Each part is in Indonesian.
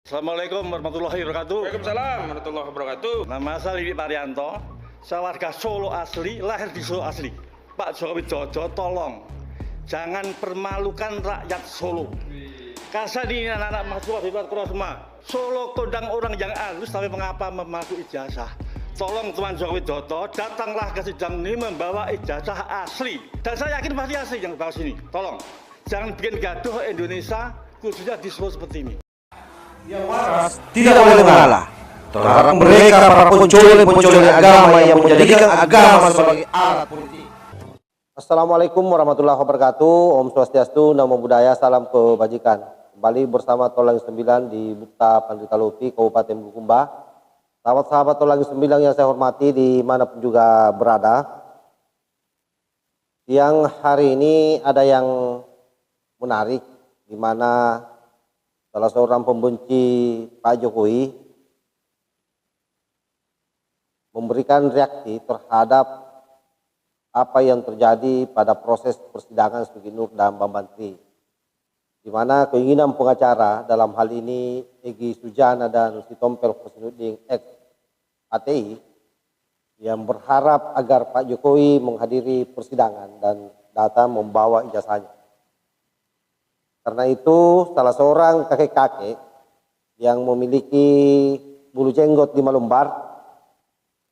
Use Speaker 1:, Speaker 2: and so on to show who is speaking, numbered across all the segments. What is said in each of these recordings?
Speaker 1: Assalamualaikum warahmatullahi wabarakatuh.
Speaker 2: Waalaikumsalam warahmatullahi wabarakatuh.
Speaker 1: Nama saya Lili Parianto. Saya warga Solo asli, lahir di Solo asli. Pak Joko Widodo, tolong jangan permalukan rakyat Solo. Kasih ini anak-anak mahasiswa di luar kota semua. Solo kondang orang yang halus, tapi mengapa memakai ijazah? Tolong Tuan Joko Widodo, datanglah ke sidang ini membawa ijazah asli. Dan saya yakin pasti asli yang bawa sini. Tolong, jangan bikin gaduh Indonesia, khususnya di Solo seperti ini.
Speaker 3: Yang waras tidak boleh mengalah terhadap mereka para pencuri agama yang menjadikan agama sebagai alat politik.
Speaker 4: Assalamualaikum warahmatullahi wabarakatuh. Om Swastiastu, Namo Buddhaya, salam kebajikan. Kembali bersama Tolang 9 di Bukta Pandita Lupi, Kabupaten Bulukumba. Sahabat-sahabat Tolang 9 yang saya hormati dimanapun juga berada. Yang hari ini ada yang menarik, di mana salah seorang pembenci Pak Jokowi memberikan reaksi terhadap apa yang terjadi pada proses persidangan Sugi Nur dan Bambantri, di mana keinginan pengacara dalam hal ini Egy Sujana dan Sitompel Kosinudin ex ATI yang berharap agar Pak Jokowi menghadiri persidangan dan datang membawa ijazahnya. Karena itu salah seorang kakek-kakek yang memiliki bulu jenggot 5 lembar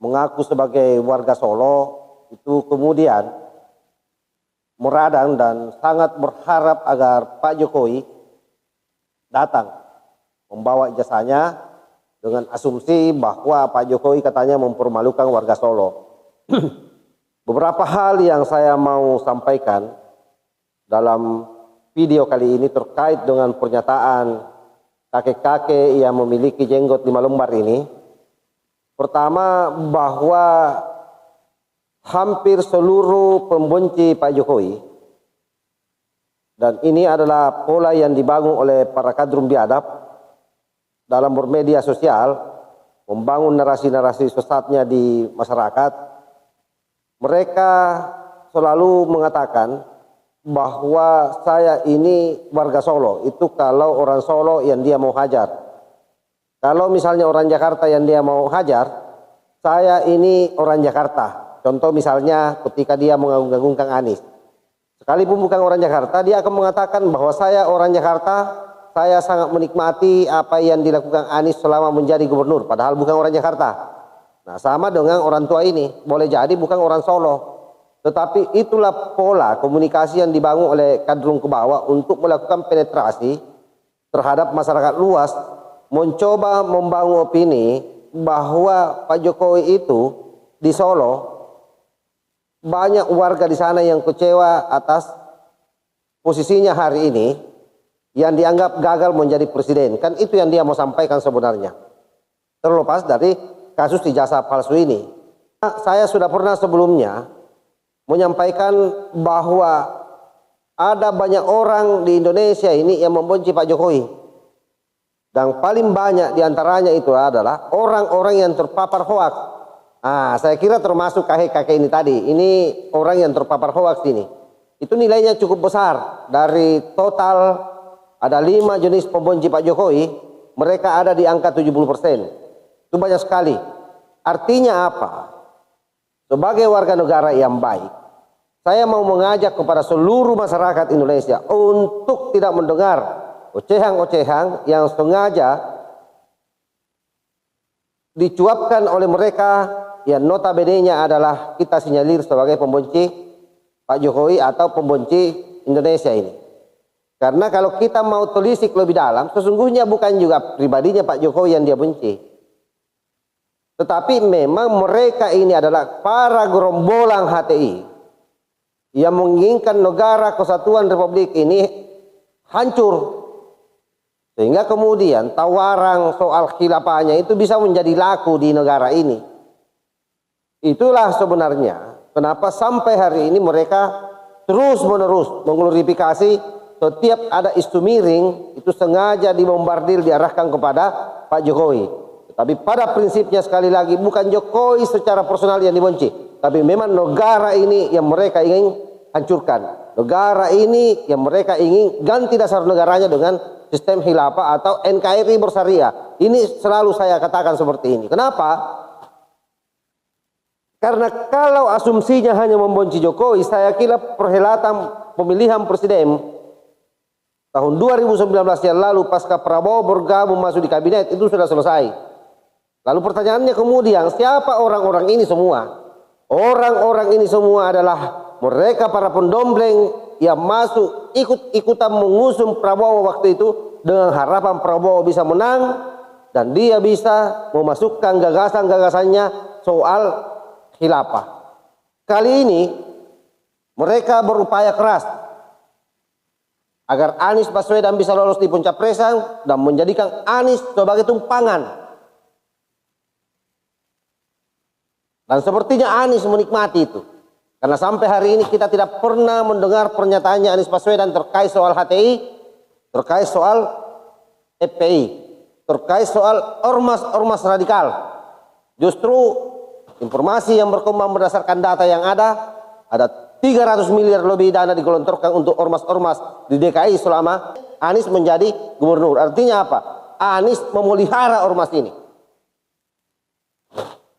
Speaker 4: mengaku sebagai warga Solo itu kemudian meradang dan sangat berharap agar Pak Jokowi datang membawa ijazahnya dengan asumsi bahwa Pak Jokowi katanya mempermalukan warga Solo. Beberapa hal yang saya mau sampaikan dalam video kali ini terkait dengan pernyataan kakek-kakek yang memiliki jenggot 5 lembar ini. Pertama, bahwa hampir seluruh pembenci Pak Jokowi, dan ini adalah pola yang dibangun oleh para kadrum biadab dalam bermedia sosial, membangun narasi-narasi sesatnya di masyarakat. Mereka selalu mengatakan bahwa saya ini warga Solo, itu kalau orang Solo yang dia mau hajar. Kalau misalnya orang Jakarta yang dia mau hajar, saya ini orang Jakarta. Contoh misalnya ketika dia mengagung-agungkan Anies. Sekalipun bukan orang Jakarta, dia akan mengatakan bahwa saya orang Jakarta, saya sangat menikmati apa yang dilakukan Anies selama menjadi gubernur, padahal bukan orang Jakarta. Nah, sama dengan orang tua ini, boleh jadi bukan orang Solo. Tetapi itulah pola komunikasi yang dibangun oleh kadrun ke bawah untuk melakukan penetrasi terhadap masyarakat luas, mencoba membangun opini bahwa Pak Jokowi itu di Solo, banyak warga di sana yang kecewa atas posisinya hari ini yang dianggap gagal menjadi presiden. Kan itu yang dia mau sampaikan sebenarnya. Terlepas dari kasus ijazah palsu ini. Saya sudah pernah sebelumnya menyampaikan bahwa ada banyak orang di Indonesia ini yang membenci Pak Jokowi. Dan paling banyak diantaranya itu adalah orang-orang yang terpapar hoaks. Nah, saya kira termasuk kakek-kakek ini tadi. Ini orang yang terpapar hoaks ini. Itu nilainya cukup besar. Dari total ada 5 jenis pembenci Pak Jokowi, mereka ada di angka 70%. Itu banyak sekali. Artinya apa? Sebagai warga negara yang baik, saya mau mengajak kepada seluruh masyarakat Indonesia untuk tidak mendengar ocehan-ocehan yang sengaja dicuapkan oleh mereka yang notabene-nya adalah kita sinyalir sebagai pembenci Pak Jokowi atau pembenci Indonesia ini. Karena kalau kita mau telisik lebih dalam, sesungguhnya bukan juga pribadinya Pak Jokowi yang dia benci. Tetapi memang mereka ini adalah para gerombolan HTI yang menginginkan negara kesatuan Republik ini hancur. Sehingga kemudian tawaran soal khilafahnya itu bisa menjadi laku di negara ini. Itulah sebenarnya kenapa sampai hari ini mereka terus-menerus mengglorifikasi setiap ada isu miring itu sengaja dibombardir, diarahkan kepada Pak Jokowi. Tapi pada prinsipnya sekali lagi bukan Jokowi secara personal yang dibenci, tapi memang negara ini yang mereka ingin hancurkan. Negara ini yang mereka ingin ganti dasar negaranya dengan sistem khilafah atau NKRI bersyariah. Ini selalu saya katakan seperti ini. Kenapa? Karena kalau asumsinya hanya membonci Jokowi, saya kira perhelatan pemilihan presiden tahun 2019 yang lalu pasca Prabowo bergabung masuk di kabinet itu sudah selesai. Lalu pertanyaannya kemudian, siapa orang-orang ini semua? Orang-orang ini semua adalah mereka para pendompleng yang masuk ikut-ikutan mengusung Prabowo waktu itu dengan harapan Prabowo bisa menang dan dia bisa memasukkan gagasan-gagasannya soal khilafah. Kali ini mereka berupaya keras agar Anies Baswedan bisa lolos di pencapresan dan menjadikan Anies sebagai tumpangan. Dan sepertinya Anies menikmati itu. Karena sampai hari ini kita tidak pernah mendengar pernyataannya Anies Baswedan terkait soal HTI, terkait soal FPI, terkait soal ormas-ormas radikal. Justru informasi yang berkembang berdasarkan data yang ada 300 miliar lebih dana digelontorkan untuk ormas-ormas di DKI selama Anies menjadi gubernur. Artinya apa? Anies memelihara ormas ini.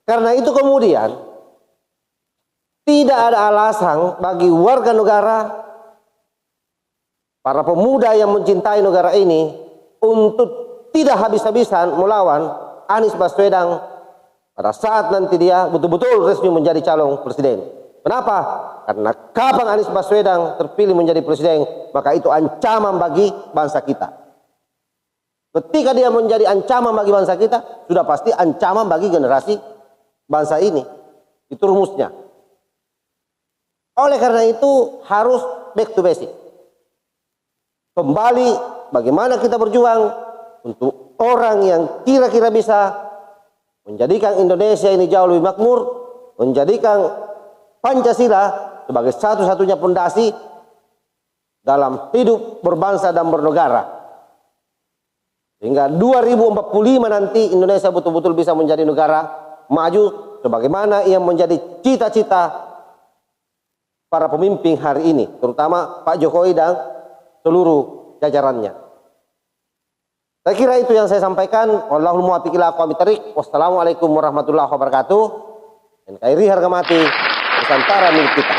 Speaker 4: Karena itu kemudian tidak ada alasan bagi warga negara, para pemuda yang mencintai negara ini untuk tidak habis-habisan melawan Anies Baswedan pada saat nanti dia betul-betul resmi menjadi calon presiden. Kenapa? Karena kapan Anies Baswedan terpilih menjadi presiden, maka itu ancaman bagi bangsa kita. Ketika dia menjadi ancaman bagi bangsa kita, sudah pasti ancaman bagi generasi bangsa ini. Itu rumusnya. Oleh karena itu harus back to basic. Kembali bagaimana kita berjuang untuk orang yang kira-kira bisa menjadikan Indonesia ini jauh lebih makmur, menjadikan Pancasila sebagai satu-satunya pondasi dalam hidup berbangsa dan bernegara. Sehingga 2045 nanti Indonesia betul-betul bisa menjadi negara maju sebagaimana yang menjadi cita-cita para pemimpin hari ini, terutama Pak Jokowi dan seluruh jajarannya. Saya kira itu yang saya sampaikan. Wallahul muwaffiq ila aqwamit thoriq. Wassalamualaikum warahmatullahi wabarakatuh. NKRI harga mati Nusantara milik kita.